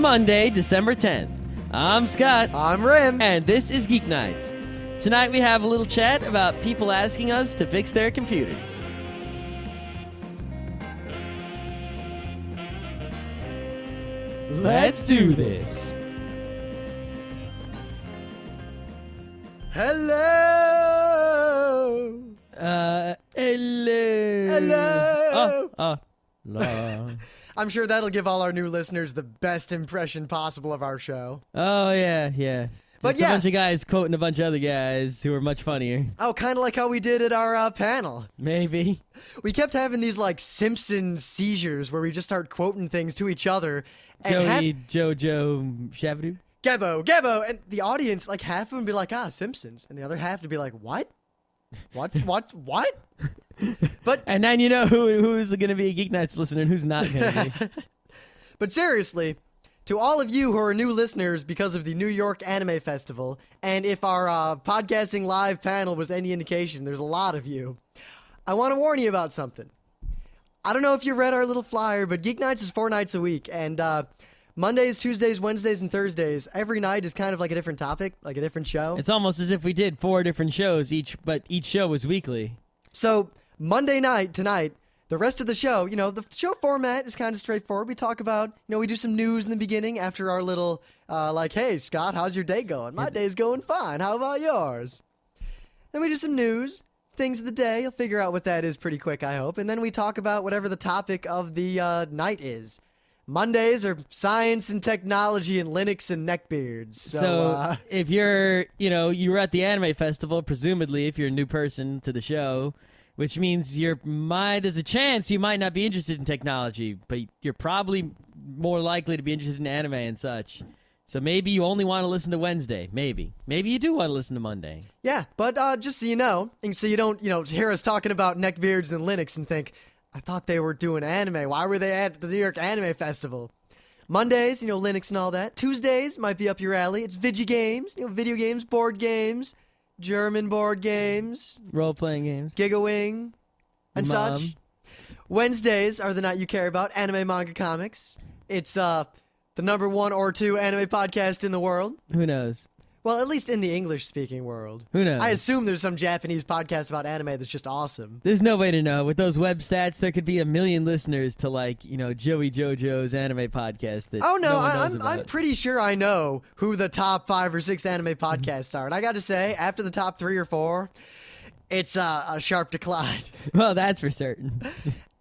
Monday, December 10th. I'm Scott. I'm Rim. And this is Geeknights. Tonight we have a little chat about people asking us to fix their computers. Let's do this. Hello. Hello. Hello. No. I'm sure that'll give all our new listeners the best impression possible of our show. Oh, yeah. But Just yeah. a bunch of guys quoting a bunch of other guys who are much funnier. Oh, kind of like how we did at our panel. Maybe. We kept having these like Simpson seizures where we just start quoting things to each other. And Jojo, Shabadoo. Gabbo, and the audience, like half of them would be like, Simpsons, and the other half would be like, what? What? But and then you know who's going to be a Geeknights listener and who's not going to be. But seriously, to all of you who are new listeners because of the New York Anime Festival, and if our podcasting live panel was any indication, there's a lot of you, I want to warn you about something. I don't know if you read our little flyer, but Geeknights is 4 nights a week, and Mondays, Tuesdays, Wednesdays, and Thursdays, every night is kind of like a different topic, like a different show. It's almost as if we did 4 different shows, but each show was weekly. So, Monday night, tonight, the rest of the show, the show format is kind of straightforward. We talk about, we do some news in the beginning after our little, hey, Scott, how's your day going? My day's going fine. How about yours? Then we do some news, things of the day. You'll figure out what that is pretty quick, I hope. And then we talk about whatever the topic of the night is. Mondays are science and technology and Linux and neckbeards. So if you're, you were at the anime festival, presumably if you're a new person to the show, which means there's a chance you might not be interested in technology, but you're probably more likely to be interested in anime and such. So maybe you only want to listen to Wednesday. Maybe you do want to listen to Monday. Yeah, but just so you know, and so you don't, hear us talking about neckbeards and Linux and think, I thought they were doing anime. Why were they at the New York Anime Festival? Mondays, Linux and all that. Tuesdays might be up your alley. It's video games, video games, board games, German board games, role-playing games, Gigawing, and such. Wednesdays are the night you care about, anime, manga, comics. It's the number 1 or 2 anime podcast in the world. Who knows? Well, at least in the English-speaking world. Who knows? I assume there's some Japanese podcast about anime that's just awesome. There's no way to know. With those web stats, there could be 1 million listeners to, Joey Jojo's anime podcast that one knows about. I'm pretty sure I know who the top 5 or 6 anime podcasts are. And I got to say, after the top 3 or 4, it's a sharp decline. Well, that's for certain.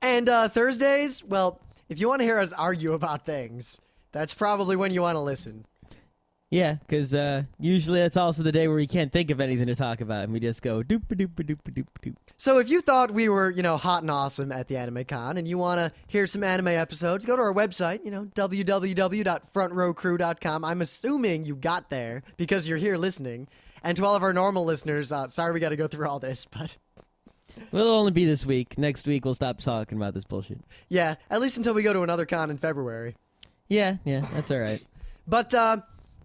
And Thursdays, well, if you want to hear us argue about things, that's probably when you want to listen. Yeah, because usually that's also the day where we can't think of anything to talk about, and we just go doop-a-doop-a-doop-a-doop-a-doop. So if you thought we were, hot and awesome at the Anime Con, and you want to hear some anime episodes, go to our website, www.frontrowcrew.com. I'm assuming you got there because you're here listening. And to all of our normal listeners, sorry we got to go through all this, but... We'll only be this week. Next week, we'll stop talking about this bullshit. Yeah, at least until we go to another con in February. Yeah, that's all right. But,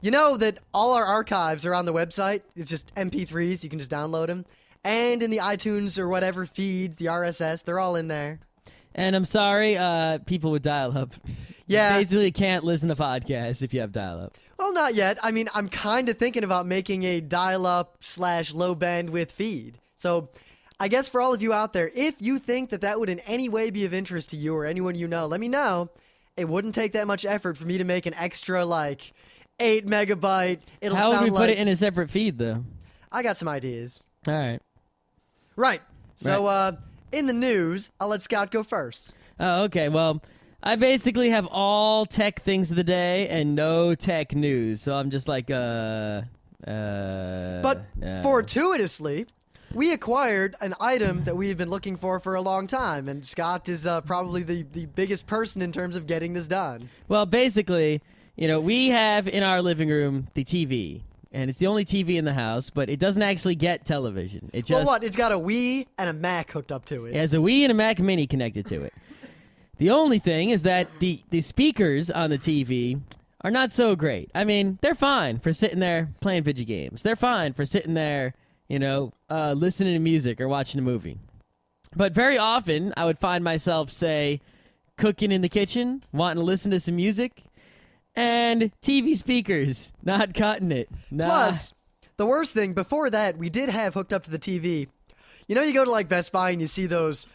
you know that all our archives are on the website. It's just MP3s. You can just download them. And in the iTunes or whatever feeds, the RSS, they're all in there. And I'm sorry, people with dial-up. Yeah. You basically can't listen to podcasts if you have dial-up. Well, not yet. I mean, I'm kind of thinking about making a dial-up / low bandwidth feed. So I guess for all of you out there, if you think that would in any way be of interest to you or anyone you know, let me know. It wouldn't take that much effort for me to make an extra, 8 megabyte. How would we put it in a separate feed, though? I got some ideas. All right. Right. So, in the news, I'll let Scott go first. Oh, okay. Well, I basically have all tech things of the day and no tech news. So I'm just like, But fortuitously, we acquired an item that we've been looking for a long time, and Scott is probably the biggest person in terms of getting this done. Well, basically, we have in our living room the TV, and it's the only TV in the house, but it doesn't actually get television. It just... Well, what? It's got a Wii and a Mac hooked up to it. It has a Wii and a Mac Mini connected to it. The only thing is that the speakers on the TV are not so great. I mean, they're fine for sitting there playing video games. They're fine for sitting there, listening to music or watching a movie. But very often, I would find myself, say, cooking in the kitchen, wanting to listen to some music, And TV speakers, not cutting it. Nah. Plus, the worst thing, before that, we did have hooked up to the TV. You know, you go to like Best Buy and you see those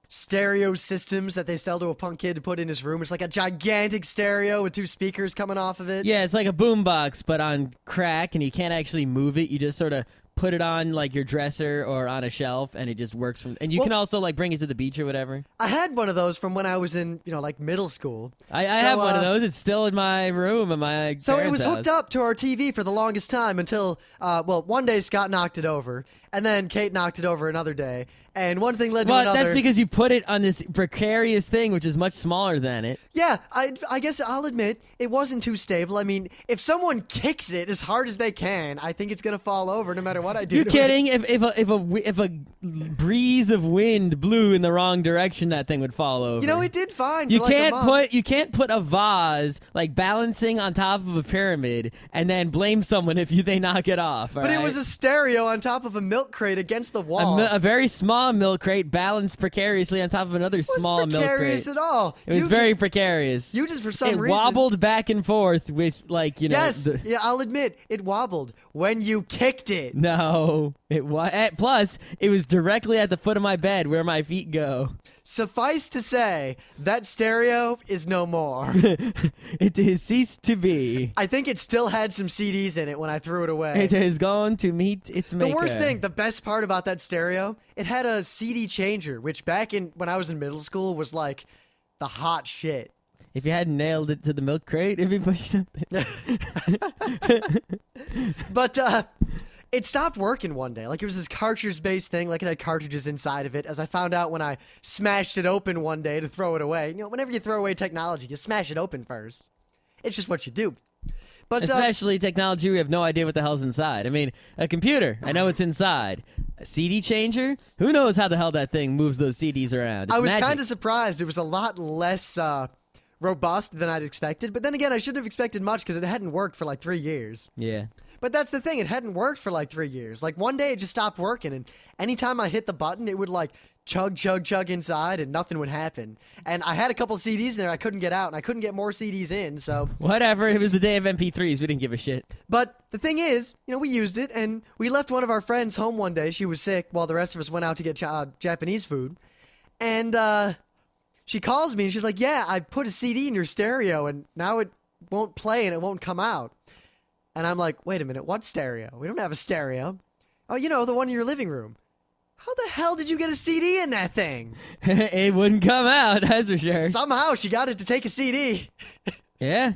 stereo systems that they sell to a punk kid to put in his room. It's like a gigantic stereo with 2 speakers coming off of it. Yeah, it's like a boombox, but on crack, and you can't actually move it. You just sort of put it on like your dresser or on a shelf, and it just works from. And you can also like bring it to the beach or whatever. I had one of those from when I was in, like middle school. I have one of those. It's still in my room in my So it was parents' hooked house. up to our TV for the longest time until, one day Scott knocked it over, and then Kate knocked it over another day, and one thing led to Well, another. that's because you put it on this precarious thing, which is much smaller than it. Yeah, I guess I'll admit it wasn't too stable. I mean, if someone kicks it as hard as they can, I think it's gonna fall over no matter what I do. You're to kidding? If a breeze of wind blew in the wrong direction, that thing would fall over. You know, it did fine. You for like a month. you can't put a vase like balancing on top of a pyramid and then blame someone if they knock it off. But it was a stereo on top of a milk crate against the wall. A very small milk crate balanced precariously on top of another It wasn't small milk crate. precarious at all. It was You very just- precarious. You just for some It reason wobbled back and forth with like Yes, the- yeah, I'll admit it wobbled when you kicked it. No, it was. Plus, it was directly at the foot of my bed where my feet go. Suffice to say, that stereo is no more. It has ceased to be. I think it still had some CDs in it when I threw it away. It has gone to meet its maker. The worst thing, the best part about that stereo, it had a CD changer, which back in when I was in middle school was like the hot shit. If you hadn't nailed it to the milk crate, it'd be pushed up. But it stopped working one day. Like it was this cartridge-based thing, like it had cartridges inside of it. As I found out when I smashed it open one day to throw it away. You know, whenever you throw away technology, you smash it open first. It's just what you do. But Especially technology, we have no idea what the hell's inside. I mean, a computer, I know it's inside. A CD changer? Who knows how the hell that thing moves those CDs around? It's I was magic. kind of surprised. It was a lot less robust than I'd expected. But then again, I shouldn't have expected much because it hadn't worked for like 3 years. Yeah. But that's the thing. It hadn't worked for like 3 years. Like one day it just stopped working. And anytime I hit the button, it would like chug, chug, chug inside and nothing would happen. And I had a couple CDs in there I couldn't get out and I couldn't get more CDs in. So Whatever. It was the day of MP3s. We didn't give a shit. But the thing is, we used it and we left one of our friends home one day. She was sick while the rest of us went out to get Japanese food. And she calls me and she's like, yeah, I put a CD in your stereo and now it won't play and it won't come out. And I'm like, wait a minute, what stereo? We don't have a stereo. Oh, the one in your living room. How the hell did you get a CD in that thing? It wouldn't come out, that's for sure. Somehow she got it to take a CD. Yeah.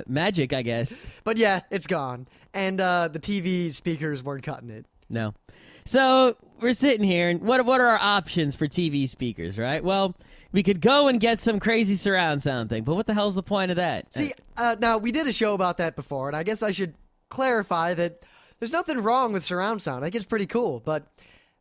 Magic, I guess. But yeah, it's gone. And the TV speakers weren't cutting it. No. So we're sitting here, and what are our options for TV speakers, right? Well, we could go and get some crazy surround sound thing, but what the hell's the point of that? See, now we did a show about that before, and I guess I should clarify that there's nothing wrong with surround sound. I think it's pretty cool, but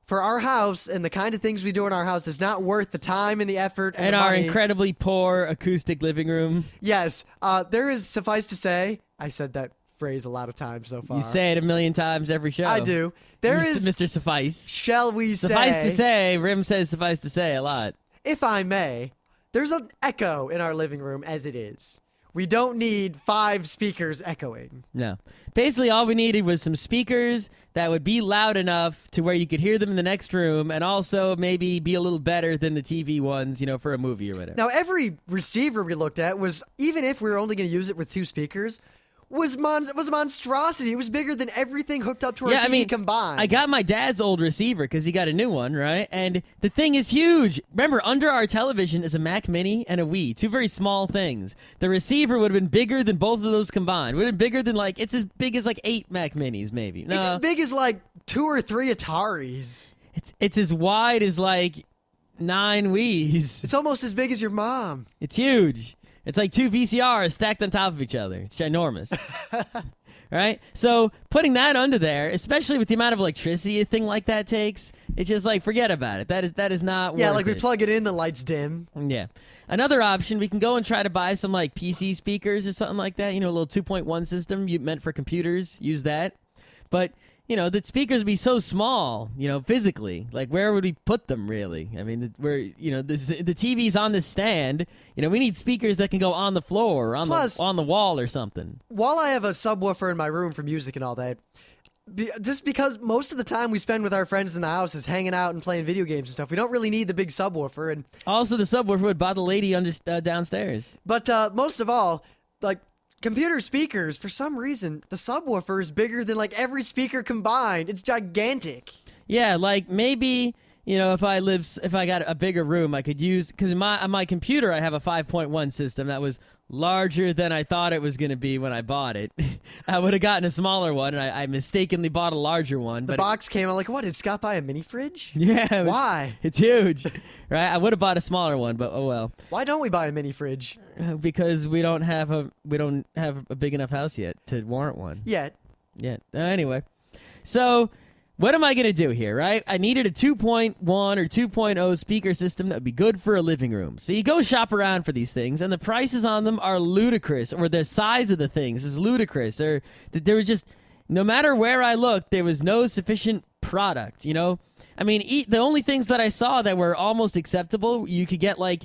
for our house and the kind of things we do in our house, it's not worth the time and the effort and the our money. incredibly poor acoustic living room. Yes, there is, suffice to say, I said that phrase a lot of times so far. You say it a million times every show. I do. There Mr. is, Mr. Suffice. shall we say, Suffice to say, Rim says suffice to say a lot. if I may, there's an echo in our living room as it is. We don't need 5 speakers echoing. No. Basically, all we needed was some speakers that would be loud enough to where you could hear them in the next room and also maybe be a little better than the TV ones, for a movie or whatever. Now, every receiver we looked at was, even if we were only going to use it with 2 speakers, was a monstrosity. It was bigger than everything hooked up to our TV combined. I got my dad's old receiver because he got a new one, right? And the thing is huge. Remember, under our television is a Mac Mini and a Wii, 2 very small things. The receiver would have been bigger than both of those combined. Would have been bigger than it's as big as 8 Mac Minis, maybe. No, It's as big as 2 or 3 Ataris. it's as wide as 9 Wiis. It's almost as big as your mom. It's huge. It's like 2 VCRs stacked on top of each other. It's ginormous. Right? So putting that under there, especially with the amount of electricity a thing like that takes, it's just forget about it. That is not Yeah, worth we it. plug it in, the lights dim. Yeah. Another option, we can go and try to buy some PC speakers or something like that. A little 2.1 system meant for computers. Use that. But the speakers would be so small, physically. Like, where would we put them, really? I mean, the TV's on this stand. We need speakers that can go on the floor or on the wall or something. While I have a subwoofer in my room for music and all that, just because most of the time we spend with our friends in the house is hanging out and playing video games and stuff, we don't really need the big subwoofer. And also, the subwoofer would bother the lady downstairs. But most of all, like, computer speakers, for some reason, the subwoofer is bigger than, like, every speaker combined. It's gigantic. Yeah, like, maybe, if I got a bigger room, I could use, because on my computer, I have a 5.1 system that was larger than I thought it was going to be when I bought it. I would have gotten a smaller one, and I mistakenly bought a larger one. The box came out like, what, did Scott buy a mini fridge? Yeah. Why? It's huge, right? I would have bought a smaller one, but oh well. Why don't we buy a mini fridge? Because we don't have a big enough house yet to warrant one. Yet. Anyway, so what am I going to do here, right? I needed a 2.1 or 2.0 speaker system that would be good for a living room. So you go shop around for these things, and the prices on them are ludicrous, or the size of the things is ludicrous. Or there was just, no matter where I looked, there was no sufficient product, I mean, the only things that I saw that were almost acceptable, you could get like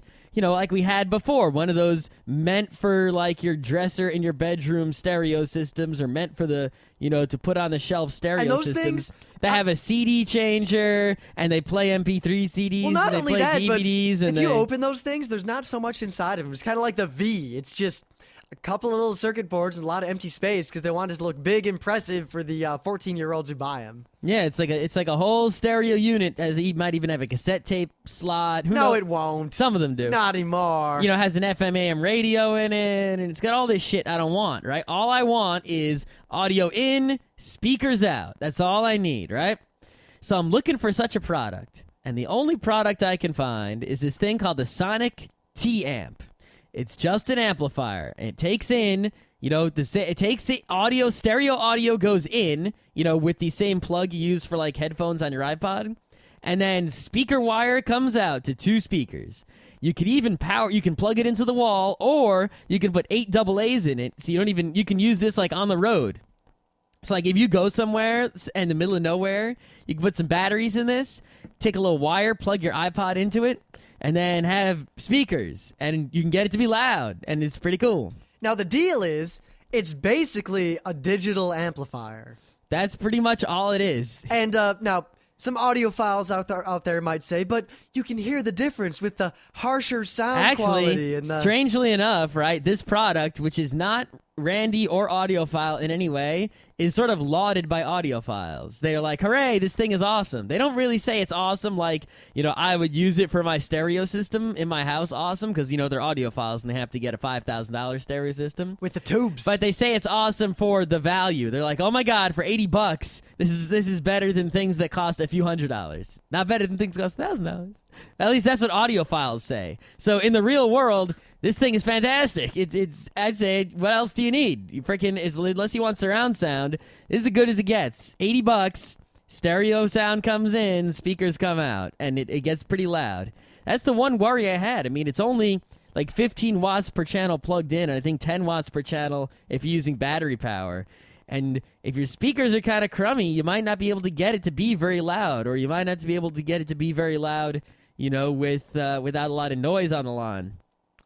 we had before, one of those meant for like your dresser in your bedroom stereo systems, or meant for the, to put on the shelf stereo and those systems things, that have a CD changer and they play MP3 CDs. Well, not and they only play that, DVDs. but And if you open those things, there's not so much inside of them. It's kind of like the V. It's just a couple of little circuit boards and a lot of empty space because they want it to look big, impressive for the 14-year-olds who buy them. Yeah, it's like a whole stereo unit. It might even have a cassette tape slot. Who knows? It won't. Some of them do. Not anymore. It has an FM AM radio in it, and it's got all this shit I don't want, right? All I want is audio in, speakers out. That's all I need, right? So I'm looking for such a product, and the only product I can find is this thing called the Sonic T-Amp. It's just an amplifier, and it takes in, it takes the audio, stereo audio goes in, with the same plug you use for like headphones on your iPod, and then speaker wire comes out to 2 speakers. You could even you can plug it into the wall, or you can put 8 AA's in it, so you can use this like on the road. So like if you go somewhere in the middle of nowhere, you can put some batteries in this, take a little wire, plug your iPod into it, and then have speakers, and you can get it to be loud, and it's pretty cool. Now, the deal is, it's basically a digital amplifier. That's pretty much all it is. And now, some audiophiles out there might say, but you can hear the difference with the harsher sound quality. Actually, strangely enough, right, this product, which is not Randy or audiophile in any way, is sort of lauded by audiophiles. They're like, hooray, this thing is awesome. They don't really say it's awesome like, I would use it for my stereo system in my house awesome, because, they're audiophiles and they have to get a $5,000 stereo system. With the tubes. But they say it's awesome for the value. They're like, oh my God, for $80, this is better than things that cost a few $100s. Not better than things that cost $1,000. At least that's what audiophiles say. So in the real world, this thing is fantastic. It's. I'd say, what else do you need? You freaking, unless you want surround sound, this is as good as it gets. $80, stereo sound comes in, speakers come out, and it gets pretty loud. That's the one worry I had. I mean, it's only like 15 watts per channel plugged in, and I think 10 watts per channel if you're using battery power. And if your speakers are kind of crummy, you might not be able to get it to be very loud, or you might not be able to get it to be very loud, without a lot of noise on the lawn.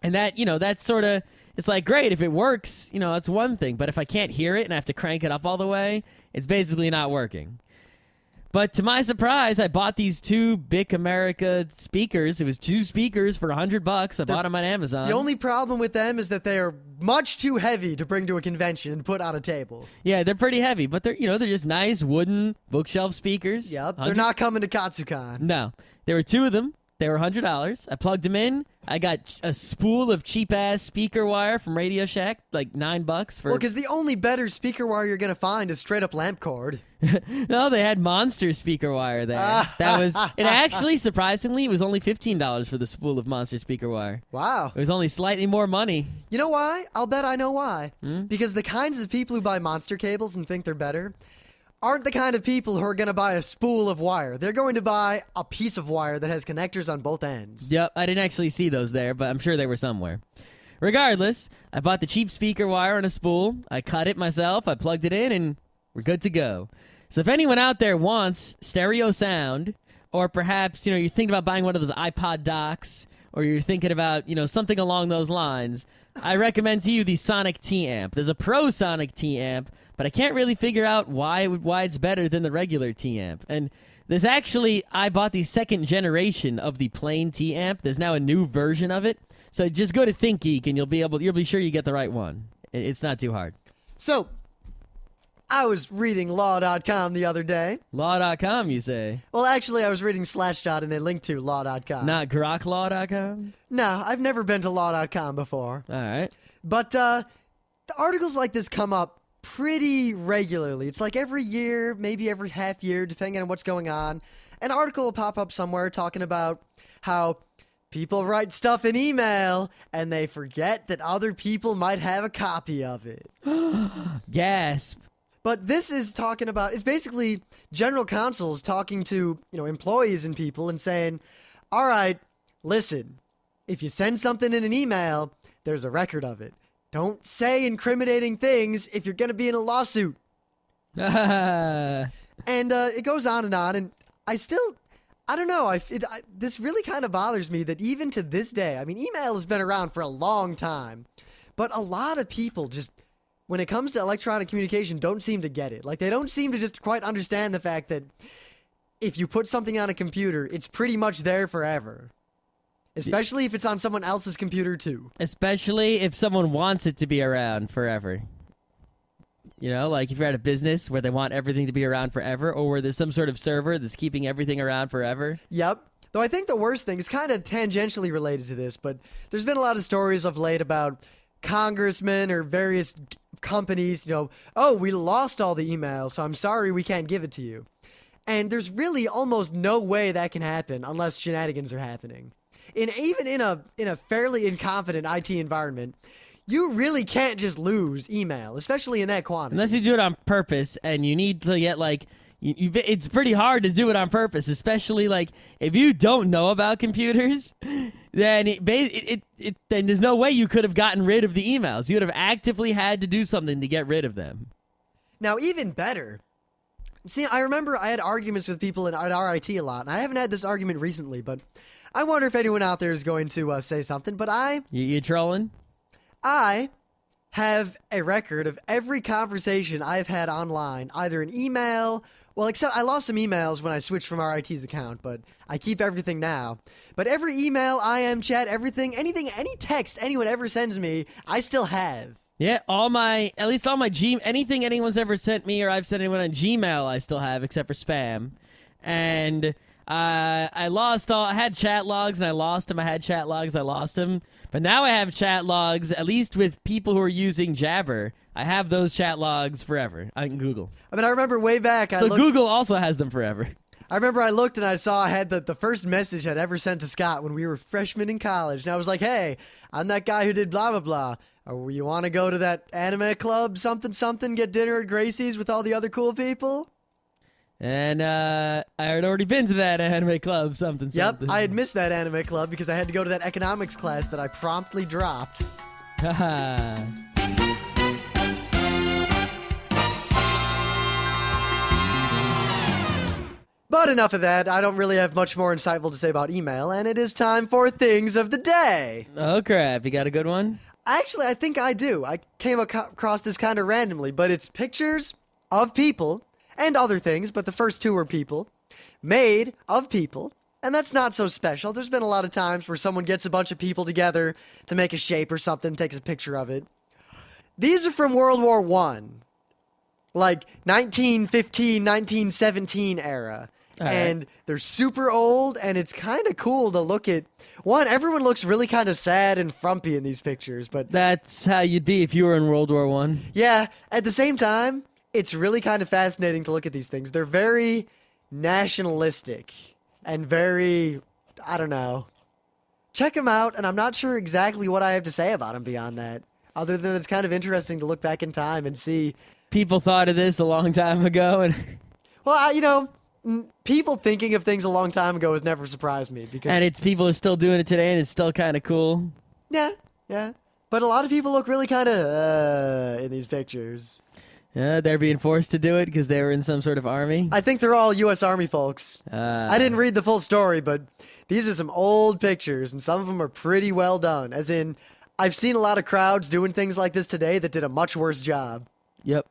And that, that's sort of, it's like, great, if it works, that's one thing. But if I can't hear it and I have to crank it up all the way, it's basically not working. But to my surprise, I bought these 2 Bic America speakers. It was 2 speakers for $100. I bought them on Amazon. The only problem with them is that they are much too heavy to bring to a convention and put on a table. Yeah, they're pretty heavy, but they're just nice wooden bookshelf speakers. Yep, they're not coming to Katsucon. No, there were 2 of them. They were $100. I plugged them in. I got a spool of cheap-ass speaker wire from Radio Shack, like $9 for... Well, because the only better speaker wire you're going to find is straight-up lamp cord. No, they had Monster speaker wire there. That was... It actually, surprisingly, it was only $15 for the spool of Monster speaker wire. Wow. It was only slightly more money. You know why? I'll bet I know why. Because the kinds of people who buy Monster cables and think they're better aren't the kind of people who are going to buy a spool of wire. They're going to buy a piece of wire that has connectors on both ends. Yep, I didn't actually see those there, but I'm sure they were somewhere. Regardless, I bought the cheap speaker wire on a spool. I cut it myself. I plugged it in, and we're good to go. So if anyone out there wants stereo sound, or perhaps, you're thinking about buying one of those iPod docks, or you're thinking about, something along those lines, I recommend to you the Sonic T-Amp. There's a Pro Sonic T-Amp, but I can't really figure out why it's better than the regular T-Amp. And there's actually, I bought the second generation of the plain T-Amp. There's now a new version of it. So just go to ThinkGeek and you'll be sure you get the right one. It's not too hard. So, I was reading law.com the other day. Law.com, you say? Well, actually, I was reading Slashdot and they linked to law.com. Not GrokLaw.com? No, I've never been to law.com before. All right. But the articles like this come up pretty regularly. It's like every year, maybe every half year, depending on what's going on. An article will pop up somewhere talking about how people write stuff in email and they forget that other people might have a copy of it. Gasp. But this is talking about, it's basically general counsels talking to, employees and people and saying, all right, listen, if you send something in an email, there's a record of it. Don't say incriminating things if you're going to be in a lawsuit. And it goes on, and I don't know, this really kind of bothers me that even to this day, I mean, email has been around for a long time, but a lot of people just, when it comes to electronic communication, don't seem to get it. Like, they don't seem to just quite understand the fact that if you put something on a computer, it's pretty much there forever. Especially if it's on someone else's computer, too. Especially if someone wants it to be around forever. Like if you're at a business where they want everything to be around forever, or where there's some sort of server that's keeping everything around forever. Yep. Though I think the worst thing is kind of tangentially related to this, but there's been a lot of stories of late about congressmen or various companies, oh, we lost all the emails, so I'm sorry we can't give it to you. And there's really almost no way that can happen unless shenanigans are happening. Even in a fairly incompetent IT environment, you really can't just lose email, especially in that quantity. Unless you do it on purpose, and you need to get it's pretty hard to do it on purpose, especially if you don't know about computers, then then there's no way you could have gotten rid of the emails. You would have actively had to do something to get rid of them. Now, even better, see, I remember I had arguments with people at RIT a lot, and I haven't had this argument recently, but I wonder if anyone out there is going to say something, but You trolling? I have a record of every conversation I've had online, either an email. Well, except I lost some emails when I switched from RIT's account, but I keep everything now. But every email, IM chat, everything, anything, any text anyone ever sends me, I still have. Yeah, anything anyone's ever sent me or I've sent anyone on Gmail, I still have, except for spam. And I had chat logs and I lost them. I had chat logs, I lost them. But now I have chat logs, at least with people who are using Jabber. I have those chat logs forever on Google. I mean, I remember way back. Google also has them forever. I remember I looked and I saw I had the first message I'd ever sent to Scott when we were freshmen in college. And I was like, hey, I'm that guy who did blah, blah, blah. Or you want to go to that anime club, something, get dinner at Gracie's with all the other cool people? And I had already been to that anime club, something. Yep, I had missed that anime club because I had to go to that economics class that I promptly dropped. Haha. But enough of that. I don't really have much more insightful to say about email, and it is time for Things of the Day. Oh, crap. You got a good one? Actually, I think I do. I came across this kind of randomly, but it's pictures of people and other things, but the first two are people, made of people, and that's not so special. There's been a lot of times where someone gets a bunch of people together to make a shape or something, takes a picture of it. These are from World War I, like 1915, 1917 era. And they're super old, and it's kind of cool to look at. One, everyone looks really kind of sad and frumpy in these pictures, but that's how you'd be if you were in World War I. Yeah, at the same time, it's really kind of fascinating to look at these things. They're very nationalistic and very, I don't know. Check them out, and I'm not sure exactly what I have to say about them beyond that, other than it's kind of interesting to look back in time and see. People thought of this a long time ago, and well, people thinking of things a long time ago has never surprised me because people are still doing it today, and it's still kind of cool. Yeah. But a lot of people look really kind of in these pictures. They're being forced to do it because they were in some sort of army. I think they're all U.S. Army folks. I didn't read the full story, but these are some old pictures, and some of them are pretty well done. As in, I've seen a lot of crowds doing things like this today that did a much worse job. Yep.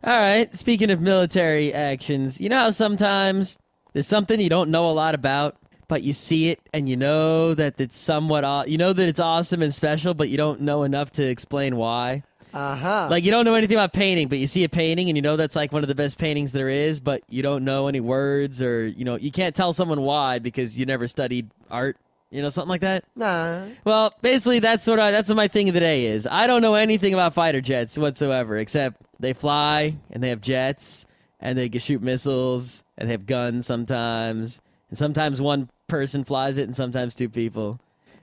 All right, speaking of military actions, you know how sometimes there's something you don't know a lot about, but you see it and you know that it's somewhat, you know that it's awesome and special, but you don't know enough to explain why? Uh-huh. Like, you don't know anything about painting, but you see a painting and you know that's like one of the best paintings there is, but you don't know any words or, you can't tell someone why because you never studied art, something like that? Nah. Well, basically, that's what my thing of the day is. I don't know anything about fighter jets whatsoever, except they fly and they have jets and they can shoot missiles and they have guns sometimes, and sometimes one person flies it and sometimes two people.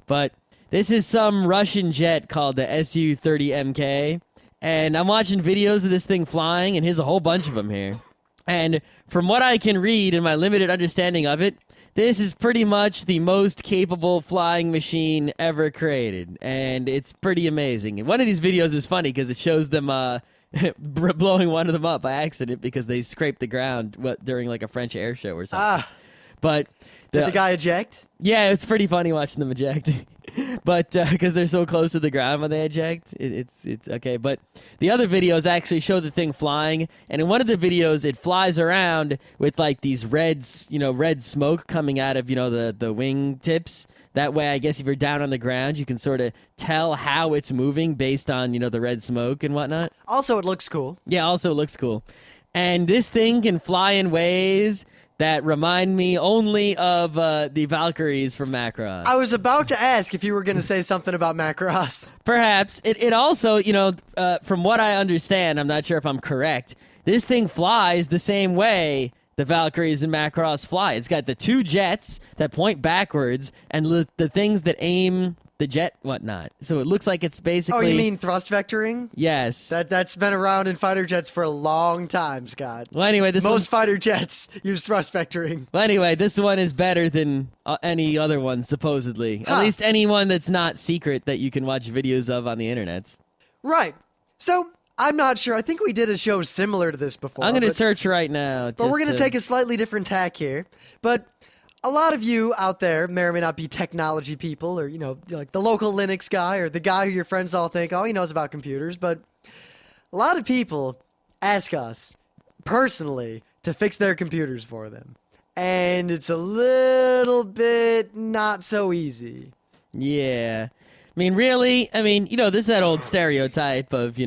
But this is some Russian jet called the Su-30MK, and I'm watching videos of this thing flying, and here's a whole bunch of them here. And from what I can read and my limited understanding of it, this is pretty much the most capable flying machine ever created, and it's pretty amazing. And one of these videos is funny because it shows them blowing one of them up by accident because they scraped the ground during like a French air show or something. But did the guy eject? Yeah, it's pretty funny watching them eject. But because they're so close to the ground when they eject, it's okay. But the other videos actually show the thing flying, and in one of the videos, it flies around with like these red smoke coming out of the wing tips. That way, I guess if you're down on the ground, you can sort of tell how it's moving based on the red smoke and whatnot. Also, it looks cool. Yeah, also it looks cool, and this thing can fly in ways that remind me only of the Valkyries from Macross. I was about to ask if you were going to say something about Macross. Perhaps. It also, from what I understand, I'm not sure if I'm correct, this thing flies the same way the Valkyries and Macross fly. It's got the two jets that point backwards and the things that aim the jet whatnot. So it looks like it's basically... Oh, you mean thrust vectoring? Yes. That's been around in fighter jets for a long time, Scott. Well, anyway, most fighter jets use thrust vectoring. Well, anyway, this one is better than any other one, supposedly. At least anyone that's not secret that you can watch videos of on the internet. Right. So, I'm not sure. I think we did a show similar to this before. I'm going to search right now. But we're going to take a slightly different tack here. But a lot of you out there may or may not be technology people or, like the local Linux guy or the guy who your friends all think, oh, he knows about computers. But a lot of people ask us personally to fix their computers for them. And it's a little bit not so easy. Yeah. I mean, really? I mean, this is that old stereotype of,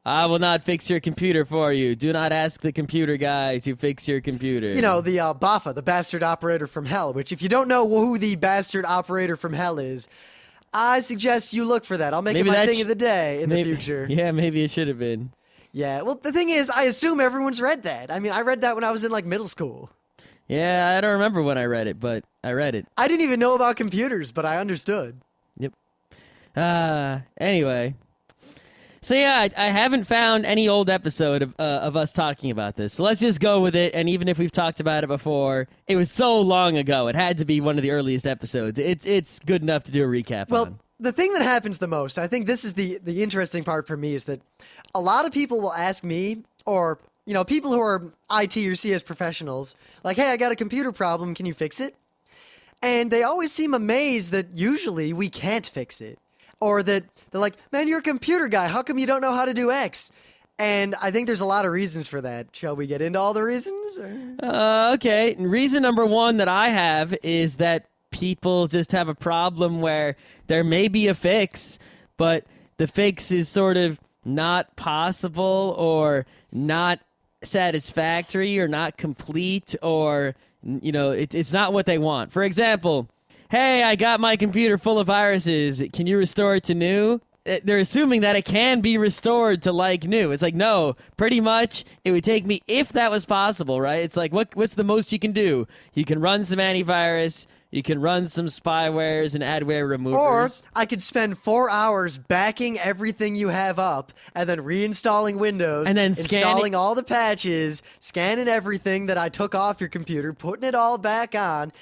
I will not fix your computer for you. Do not ask the computer guy to fix your computer. The Bafa, the bastard operator from hell, which if you don't know who the bastard operator from hell is, I suggest you look for that. I'll make it my thing of the day in the future. Yeah, maybe it should have been. Yeah, well, the thing is, I assume everyone's read that. I mean, I read that when I was in, middle school. Yeah, I don't remember when I read it, but I read it. I didn't even know about computers, but I understood. Yep. Anyway. So yeah, I haven't found any old episode of us talking about this. So let's just go with it, and even if we've talked about it before, it was so long ago, it had to be one of the earliest episodes. It's good enough to do a recap on. Well, the thing that happens the most, I think this is the interesting part for me, is that a lot of people will ask me, or, people who are IT or CS professionals, like, hey, I got a computer problem, can you fix it? And they always seem amazed that usually we can't fix it. Or that they're like, man, you're a computer guy. How come you don't know how to do X? And I think there's a lot of reasons for that. Shall we get into all the reasons? Okay. Reason number one that I have is that people just have a problem where there may be a fix, but the fix is sort of not possible or not satisfactory or not complete or, it's not what they want. For example... Hey, I got my computer full of viruses. Can you restore it to new? They're assuming that it can be restored to like new. It's like, no, pretty much it would take me, if that was possible, right? It's like, what's the most you can do? You can run some antivirus, you can run some spywares and adware removers. Or I could spend 4 hours backing everything you have up and then reinstalling Windows and then installing all the patches, scanning everything that I took off your computer, putting it all back on.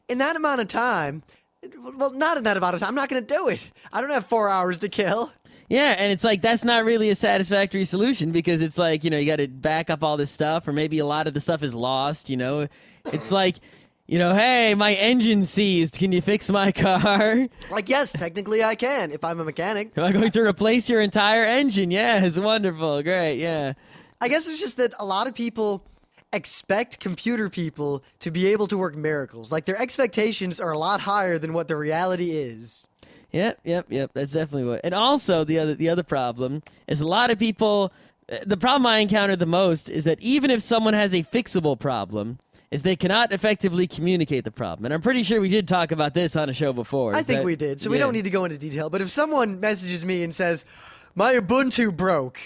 In that amount of time, well, not in that amount of time, I'm not going to do it. I don't have 4 hours to kill. Yeah, and it's like that's not really a satisfactory solution because it's like, you got to back up all this stuff, or maybe a lot of the stuff is lost, It's like, hey, my engine seized. Can you fix my car? Like, yes, technically I can if I'm a mechanic. Am I going to replace your entire engine? Yes, wonderful, great, yeah. I guess it's just that a lot of people expect computer people to be able to work miracles. Like, their expectations are a lot higher than what the reality is. Yep. That's definitely what. And also, the other problem is a lot of people. The problem I encounter the most is that even if someone has a fixable problem, is they cannot effectively communicate the problem. And I'm pretty sure we did talk about this on a show before. I think we did, so we don't need to go into detail. But if someone messages me and says, "My Ubuntu broke,"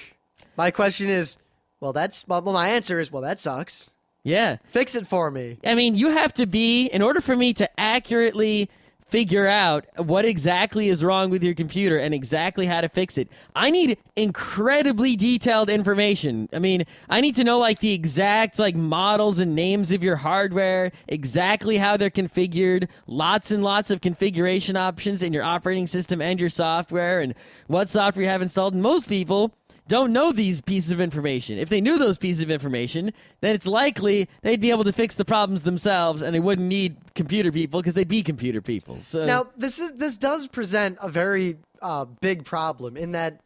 my question is, my answer is, well, that sucks. Yeah. Fix it for me. I mean, you have to in order for me to accurately figure out what exactly is wrong with your computer and exactly how to fix it, I need incredibly detailed information. I mean, I need to know like the exact like models and names of your hardware, exactly how they're configured, lots and lots of configuration options in your operating system and your software, and what software you have installed. And most people don't know these pieces of information. If they knew those pieces of information, then it's likely they'd be able to fix the problems themselves, and they wouldn't need computer people because they'd be computer people. So now, this does present a very big problem in that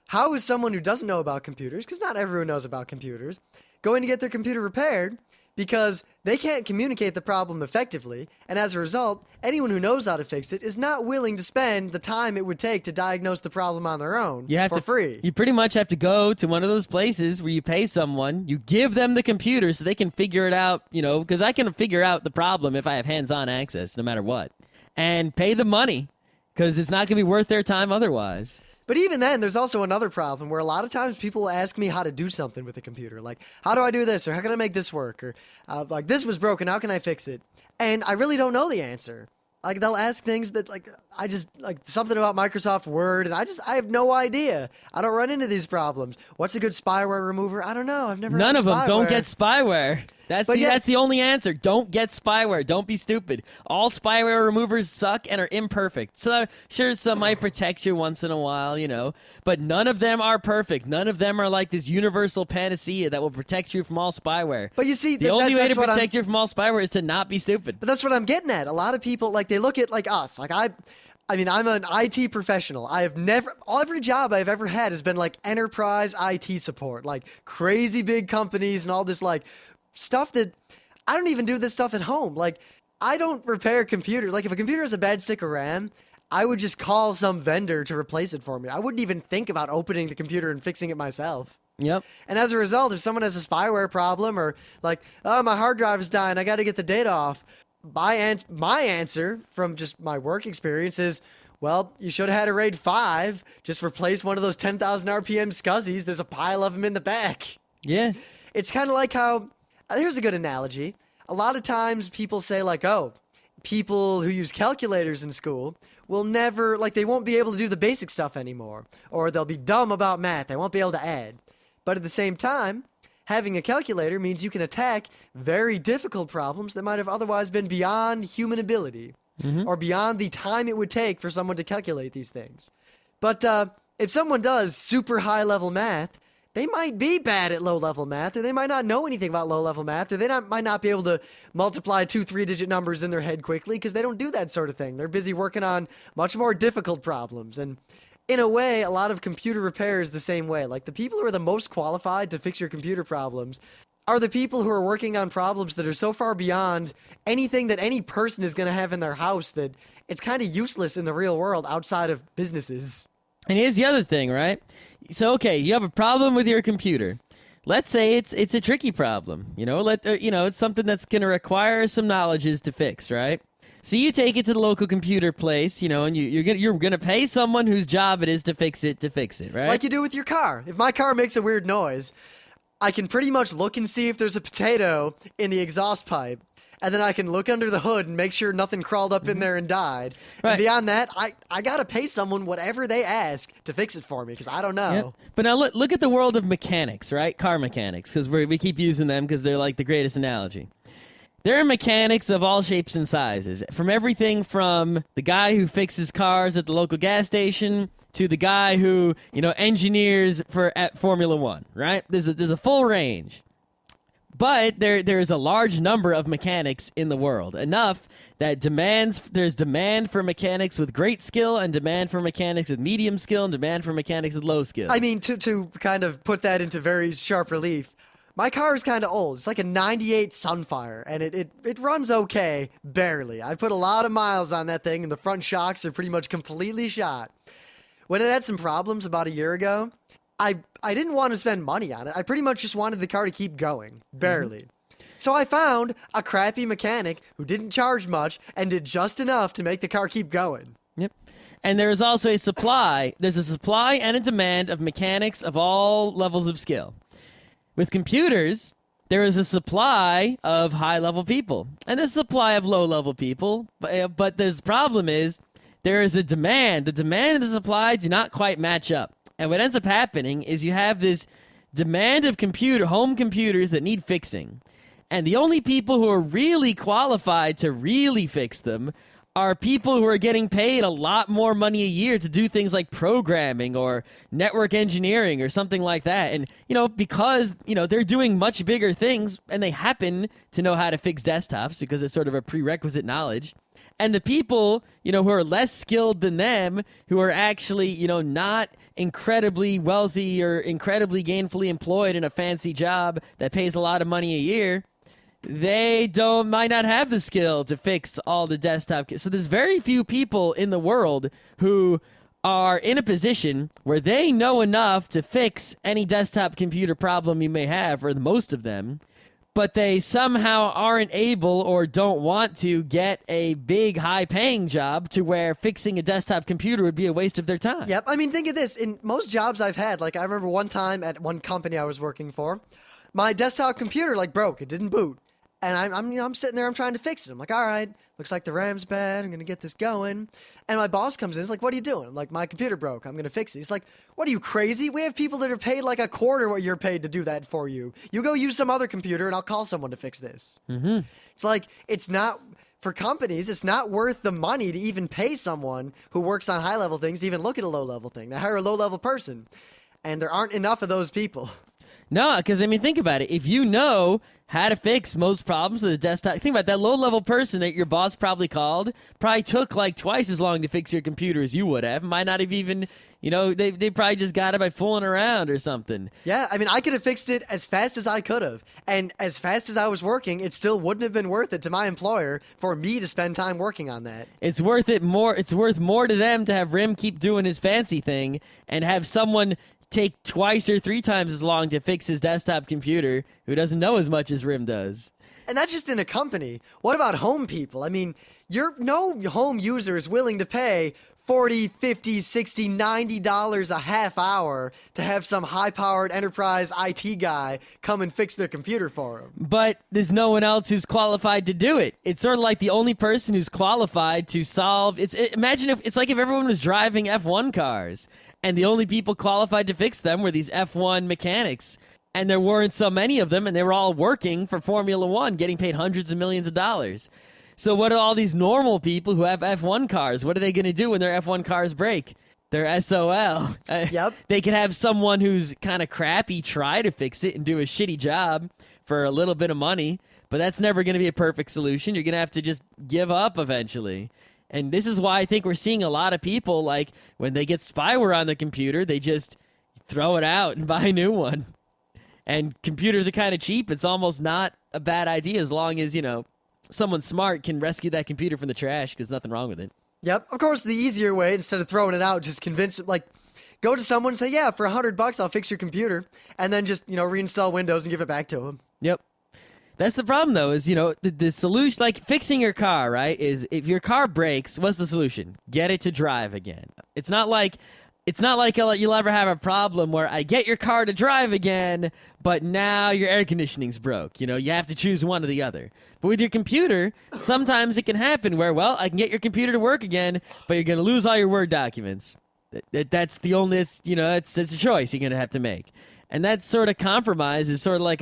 how is someone who doesn't know about computers, because not everyone knows about computers, going to get their computer repaired because they can't communicate the problem effectively, and as a result, anyone who knows how to fix it is not willing to spend the time it would take to diagnose the problem on their own for free. You pretty much have to go to one of those places where you pay someone, you give them the computer so they can figure it out, because I can figure out the problem if I have hands-on access, no matter what, and pay the money, because it's not going to be worth their time otherwise. But even then, there's also another problem where a lot of times people will ask me how to do something with a computer. Like, how do I do this? Or how can I make this work? Or, like, this was broken. How can I fix it? And I really don't know the answer. Like, they'll ask things that, like, I just, like, something about Microsoft Word, and I have no idea. I don't run into these problems. What's a good spyware remover? I don't know. I've never None had of them. spyware. Don't get spyware. That's the only answer. Don't get spyware. Don't be stupid. All spyware removers suck and are imperfect. So sure, some might protect you once in a while, but none of them are perfect. None of them are like this universal panacea that will protect you from all spyware. But you see, the only way to protect you from all spyware is to not be stupid. But that's what I'm getting at. A lot of people, like, they look at, like, us. Like, I mean, I'm an IT professional. Every job I've ever had has been, like, enterprise IT support. Like, crazy big companies and all this, like, stuff that I don't even do this stuff at home. Like, I don't repair computers. Like, if a computer has a bad stick of RAM, I would just call some vendor to replace it for me. I wouldn't even think about opening the computer and fixing it myself. Yep. And as a result, if someone has a spyware problem or like, oh, my hard drive is dying, I got to get the data off, my answer from just my work experience is, well, you should have had a RAID 5. Just replace one of those 10,000 RPM SCSIs. There's a pile of them in the back. Yeah. It's kind of like how... Here's a good analogy. A lot of times people say, like, oh, people who use calculators in school will never, like, they won't be able to do the basic stuff anymore. Or they'll be dumb about math. They won't be able to add. But at the same time, having a calculator means you can attack very difficult problems that might have otherwise been beyond human ability. Or beyond the time it would take for someone to calculate these things. But if someone does super high-level math, they might be bad at low-level math, or they might not know anything about low-level math, or they might not be able to multiply 2 3-digit numbers in their head quickly because they don't do that sort of thing. They're busy working on much more difficult problems. And in a way, a lot of computer repair is the same way. Like, the people who are the most qualified to fix your computer problems are the people who are working on problems that are so far beyond anything that any person is going to have in their house that it's kind of useless in the real world outside of businesses. And here's the other thing, right? So, okay, you have a problem with your computer. Let's say it's a tricky problem, it's something that's going to require some knowledge to fix, right? So you take it to the local computer place, and you're gonna pay someone whose job it is to fix it, right? Like you do with your car. If my car makes a weird noise, I can pretty much look and see if there's a potato in the exhaust pipe. And then I can look under the hood and make sure nothing crawled up in there and died. Right. And beyond that, I got to pay someone whatever they ask to fix it for me because I don't know. Yep. But now look at the world of mechanics, right? Car mechanics, because we keep using them because they're like the greatest analogy. There are mechanics of all shapes and sizes, from everything from the guy who fixes cars at the local gas station to the guy who, engineers at Formula One, right? There's a full range. But there's a large number of mechanics in the world, enough that there's demand for mechanics with great skill and demand for mechanics with medium skill and demand for mechanics with low skill. I mean, to kind of put that into very sharp relief, my car is kind of old. It's like a 98 Sunfire, and it runs okay, barely. I put a lot of miles on that thing, and the front shocks are pretty much completely shot. When it had some problems about a year ago, I didn't want to spend money on it. I pretty much just wanted the car to keep going, barely. So I found a crappy mechanic who didn't charge much and did just enough to make the car keep going. Yep. And there is also a supply. There's a supply and a demand of mechanics of all levels of skill. With computers, there is a supply of high-level people, and there's a supply of low-level people. But the problem is there is a demand. The demand and the supply do not quite match up. And what ends up happening is you have this demand of home computers that need fixing. And the only people who are really qualified to really fix them are people who are getting paid a lot more money a year to do things like programming or network engineering or something like that. And, because, they're doing much bigger things and they happen to know how to fix desktops because it's sort of a prerequisite knowledge. And the people, who are less skilled than them, who are actually, not incredibly wealthy or incredibly gainfully employed in a fancy job that pays a lot of money a year, they might not have the skill to fix all the desktop. So there's very few people in the world who are in a position where they know enough to fix any desktop computer problem you may have, or most of them, but they somehow aren't able or don't want to get a big, high-paying job to where fixing a desktop computer would be a waste of their time. Yep. I mean, think of this. In most jobs I've had, like I remember one time at one company I was working for, my desktop computer broke. It didn't boot. And I'm sitting there, I'm trying to fix it. I'm like, all right, looks like the RAM's bad. I'm going to get this going. And my boss comes in. He's like, what are you doing? I'm like, my computer broke. I'm going to fix it. He's like, what are you, crazy? We have people that are paid like a quarter what you're paid to do that for you. You go use some other computer and I'll call someone to fix this. Mm-hmm. It's like, it's not, for companies, it's not worth the money to even pay someone who works on high-level things to even look at a low-level thing. They hire a low-level person. And there aren't enough of those people. No, because, think about it. If you know how to fix most problems with a desktop, think about it, that low-level person that your boss probably called probably took twice as long to fix your computer as you would have. Might not have even, they probably just got it by fooling around or something. Yeah, I could have fixed it as fast as I could have. And as fast as I was working, it still wouldn't have been worth it to my employer for me to spend time working on that. It's worth more to them to have Rim keep doing his fancy thing and have someone take twice or three times as long to fix his desktop computer who doesn't know as much as Rim does. And that's just in a company. What about home people? No home user is willing to pay $40, $50, $60, $90 a half hour to have some high-powered enterprise IT guy come and fix their computer for them. But there's no one else who's qualified to do it. It's sort of like the only person who's qualified to solve... Imagine if everyone was driving F1 cars, and the only people qualified to fix them were these F1 mechanics. And there weren't so many of them, and they were all working for Formula One, getting paid hundreds of millions of dollars. So what are all these normal people who have F1 cars? What are they going to do when their F1 cars break? They're SOL. Yep. They could have someone who's kind of crappy try to fix it and do a shitty job for a little bit of money, but that's never going to be a perfect solution. You're going to have to just give up eventually. And this is why I think we're seeing a lot of people, when they get spyware on their computer, they just throw it out and buy a new one. And computers are kind of cheap. It's almost not a bad idea as long as, someone smart can rescue that computer from the trash because nothing wrong with it. Yep. Of course, the easier way, instead of throwing it out, just convince it, go to someone and say, yeah, for $100, I'll fix your computer. And then just, reinstall Windows and give it back to them. Yep. That's the problem, though, is, the solution, fixing your car, right, is if your car breaks, what's the solution? Get it to drive again. It's not like you'll ever have a problem where I get your car to drive again, but now your air conditioning's broke. You have to choose one or the other. But with your computer, sometimes it can happen where, I can get your computer to work again, but you're going to lose all your Word documents. That's the only, it's a choice you're going to have to make. And that sort of compromise is sort of like,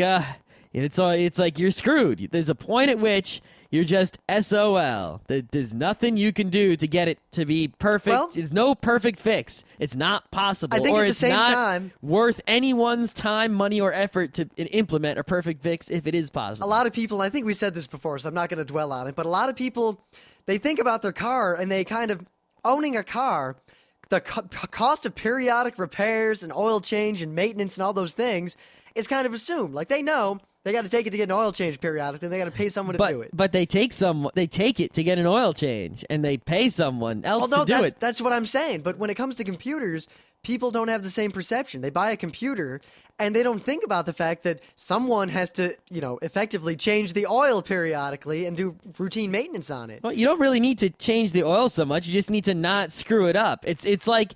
it's like you're screwed. There's a point at which you're just SOL. There's nothing you can do to get it to be perfect. Well, It's no perfect fix. It's not possible. I think or at the it's same not time, worth anyone's time, money, or effort to implement a perfect fix if it is possible. a lot of people, I think we said this before, so I'm not going to dwell on it, but a lot of people, they think about their car and they kind of, owning a car, the cost of periodic repairs and oil change and maintenance and all those things is kind of assumed. Like, they know they got to take it to get an oil change periodically, and they got to pay someone to do it. But they take it to get an oil change, and they pay someone else to do it. That's what I'm saying. But when it comes to computers, people don't have the same perception. They buy a computer, and they don't think about the fact that someone has to, effectively change the oil periodically and do routine maintenance on it. Well, you don't really need to change the oil so much. You just need to not screw it up. It's like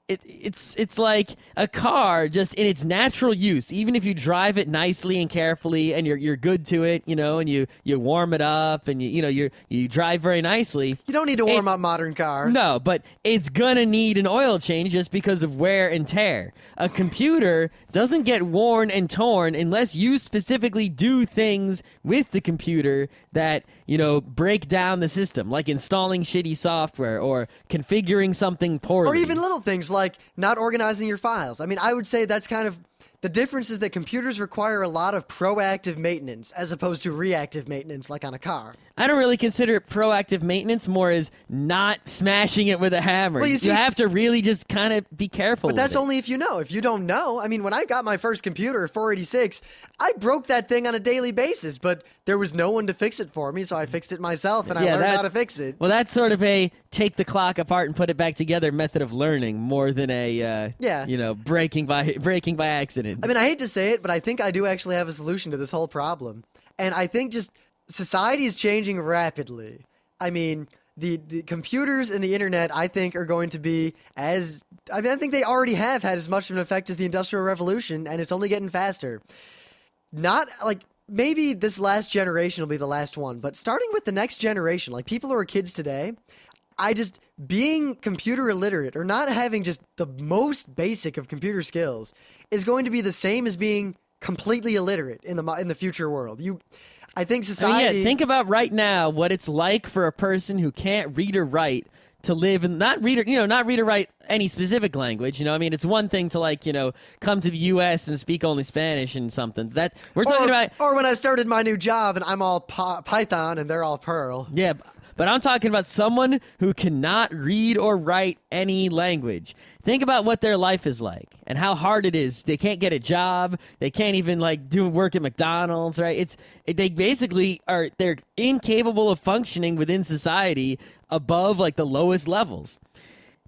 it's like a car just in its natural use. Even if you drive it nicely and carefully and you're good to it, and you warm it up and you drive very nicely. You don't need to warm up modern cars. No, but it's gonna need an oil change just because of wear and tear. A computer doesn't get worn and torn unless you specifically do things with the computer that break down the system, like installing shitty software or configuring something poorly. Or even little things like not organizing your files. I mean, I would say that's kind of the difference, is that computers require a lot of proactive maintenance as opposed to reactive maintenance like on a car. I don't really consider it proactive maintenance, more as not smashing it with a hammer. Well, you have to really just kind of be careful. But that's with it. only if you know. If you don't know, I mean, when I got my first computer, 486, I broke that thing on a daily basis, but there was no one to fix it for me, so I fixed it myself, and I learned how to fix it. Well, that's sort of a take the clock apart and put it back together method of learning, more than a breaking by accident. I mean, I hate to say it, but I think I do actually have a solution to this whole problem, and I think just society is changing rapidly. I mean, the computers and the internet, I think, are going to be I think they already have had as much of an effect as the Industrial Revolution, and it's only getting faster. Not, like, maybe this last generation will be the last one, but starting with the next generation, like people who are kids today, being computer illiterate or not having just the most basic of computer skills is going to be the same as being completely illiterate in the future world. I think society... think about right now what it's like for a person who can't read or write to live and not read or write any specific language. It's one thing to come to the U.S. and speak only Spanish and something. That we're talking about. Or when I started my new job and I'm all Python and they're all Perl. Yeah. But I'm talking about someone who cannot read or write any language. Think about what their life is like and how hard it is. They can't get a job. They can't even do work at McDonald's, right? They basically they're incapable of functioning within society above the lowest levels.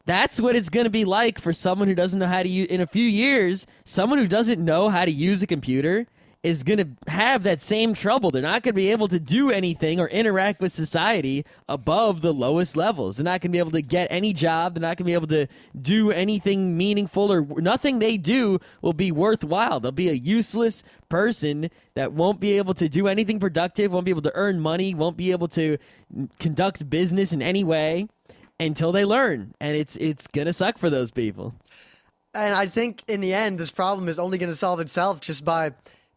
That's what it's going to be like for someone who doesn't know how to use. In a few years, someone who doesn't know how to use a computer is going to have that same trouble. They're not going to be able to do anything or interact with society above the lowest levels. They're not going to be able to get any job. They're not going to be able to do anything meaningful, or nothing they do will be worthwhile. They'll be a useless person that won't be able to do anything productive, won't be able to earn money, won't be able to conduct business in any way until they learn. And it's going to suck for those people. And I think in the end, this problem is only going to solve itself just by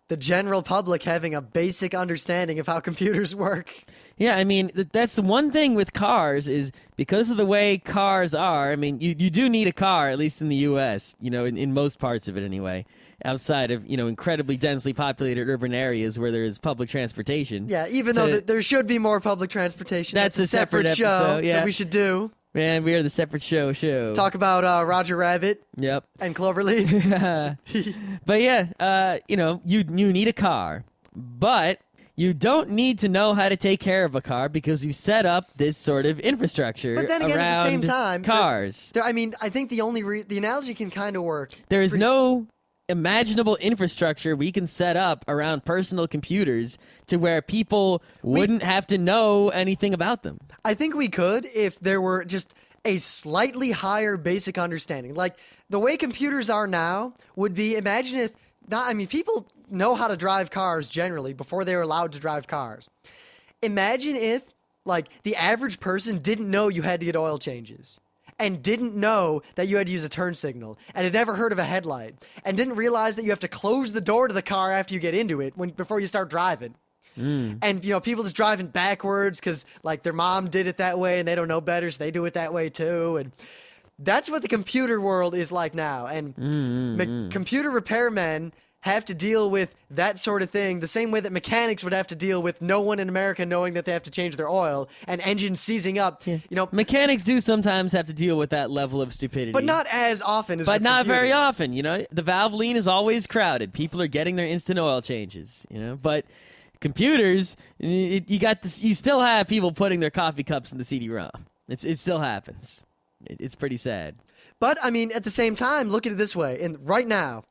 the general public having a basic understanding of how computers work. Yeah, I mean, that's the one thing with cars is because of the way cars are, I mean, you do need a car, at least in the U.S., in most parts of it anyway, outside of, incredibly densely populated urban areas where there is public transportation. Yeah, even though there should be more public transportation. That's a separate show episode, yeah. that we should do. Man, we are the separate show. Talk about Roger Rabbit. Yep. And Cloverleaf. But yeah, you need a car, but you don't need to know how to take care of a car because you set up this sort of infrastructure. But then again, at the same time, cars. I think the analogy can kind of work. There is no imaginable infrastructure we can set up around personal computers to where people wouldn't have to know anything about them. I think we could if there were just a slightly higher basic understanding. Like, the way computers are now would be, imagine if, people know how to drive cars generally before they were allowed to drive cars. Imagine if, the average person didn't know you had to get oil changes, and didn't know that you had to use a turn signal, and had never heard of a headlight, and didn't realize that you have to close the door to the car after you get into it before you start driving. And, people just driving backwards because, like, their mom did it that way and they don't know better, so they do it that way too. And that's what the computer world is like now. And computer repairmen have to deal with that sort of thing the same way that mechanics would have to deal with no one in America knowing that they have to change their oil and engines seizing up. Yeah. Mechanics do sometimes have to deal with that level of stupidity. But not as often as But not very computers. often, The valve lean is always crowded. People are getting their instant oil changes, But computers, you got this. You still have people putting their coffee cups in the CD-ROM. It still happens. It's pretty sad. But, I mean, at the same time, look at it this way. And right now,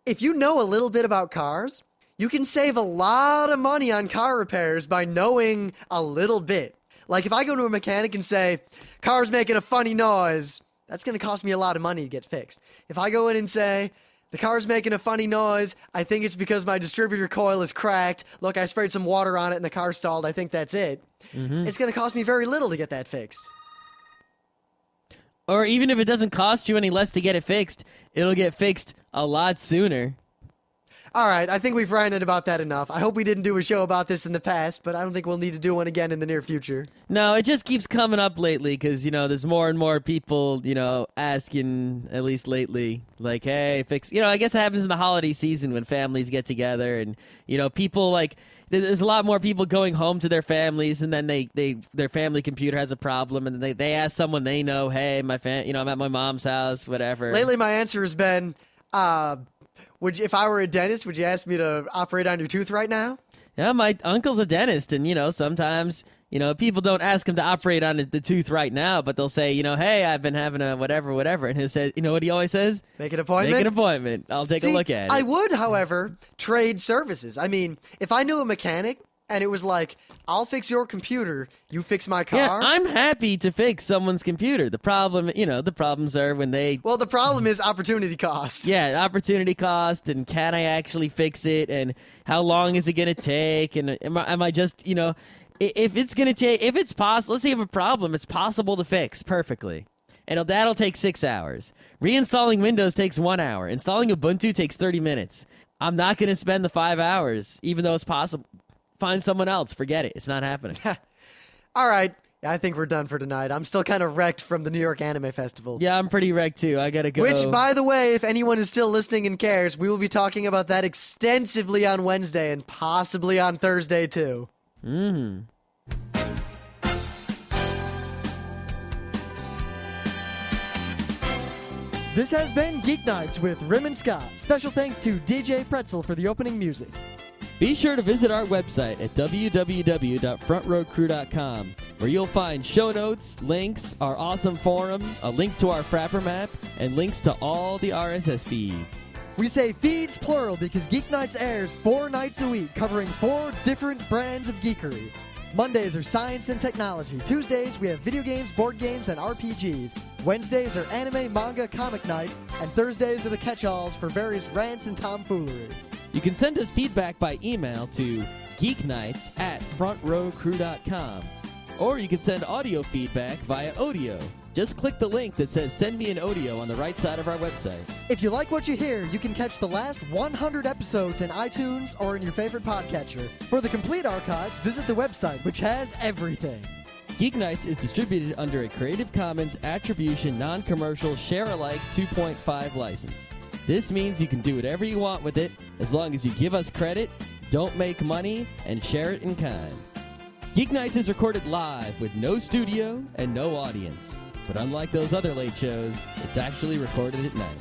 if you know a little bit about cars, you can save a lot of money on car repairs by knowing a little bit. Like, if I go to a mechanic and say, car's making a funny noise, that's going to cost me a lot of money to get fixed. If I go in and say, the car's making a funny noise, I think it's because my distributor coil is cracked. Look, I sprayed some water on it and the car stalled. I think that's it. It's going to cost me very little to get that fixed. Or even if it doesn't cost you any less to get it fixed, it'll get fixed a lot sooner. All right, I think we've ranted about that enough. I hope we didn't do a show about this in the past, but I don't think we'll need to do one again in the near future. No, it just keeps coming up lately because, there's more and more people, asking, at least lately, like, hey, fix... I guess it happens in the holiday season when families get together and, people, like... There's a lot more people going home to their families, and then their family computer has a problem, and they ask someone they know, hey, I'm at my mom's house, whatever. Lately, my answer has been, if I were a dentist, would you ask me to operate on your tooth right now? Yeah, my uncle's a dentist, and, sometimes, people don't ask him to operate on the tooth right now, but they'll say, hey, I've been having a whatever, and he'll say, what he always says? Make an appointment? Make an appointment. I'll take a look at it. I would, however, trade services. I mean, if I knew a mechanic, and it was like, I'll fix your computer, you fix my car. Yeah, I'm happy to fix someone's computer. The problem, the problems are when they... Well, the problem is opportunity cost. Yeah, opportunity cost, and can I actually fix it, and how long is it going to take, and am I just, if it's going to take, if it's possible, let's say you have a problem, it's possible to fix perfectly. And that'll take 6 hours. Reinstalling Windows takes 1 hour. Installing Ubuntu takes 30 minutes. I'm not going to spend the 5 hours, even though it's possible. Find someone else. Forget it. It's not happening. All right. I think we're done for tonight. I'm still kind of wrecked from the New York Anime Festival. Yeah, I'm pretty wrecked too. I gotta go. Which, by the way, if anyone is still listening and cares, we will be talking about that extensively on Wednesday and possibly on Thursday too. This has been Geek Nights with Rim and Scott. Special thanks to DJ Pretzel for the opening music. Be sure to visit our website at www.frontrowcrew.com, where you'll find show notes, links, our awesome forum, a link to our Frapper map, and links to all the RSS feeds. We say feeds plural because Geek Nights airs 4 nights a week, covering 4 different brands of geekery. Mondays are science and technology. Tuesdays, we have video games, board games, and RPGs. Wednesdays are anime, manga, comic nights. And Thursdays are the catch-alls for various rants and tomfoolery. You can send us feedback by email to geeknights@frontrowcrew.com. Or you can send audio feedback via Odeo. Just click the link that says Send Me an Odeo on the right side of our website. If you like what you hear, you can catch the last 100 episodes in iTunes or in your favorite podcatcher. For the complete archives, visit the website, which has everything. Geeknights is distributed under a Creative Commons Attribution Non-Commercial Share-alike 2.5 license. This means you can do whatever you want with it as long as you give us credit, don't make money, and share it in kind. Geeknights is recorded live with no studio and no audience. But unlike those other late shows, it's actually recorded at night.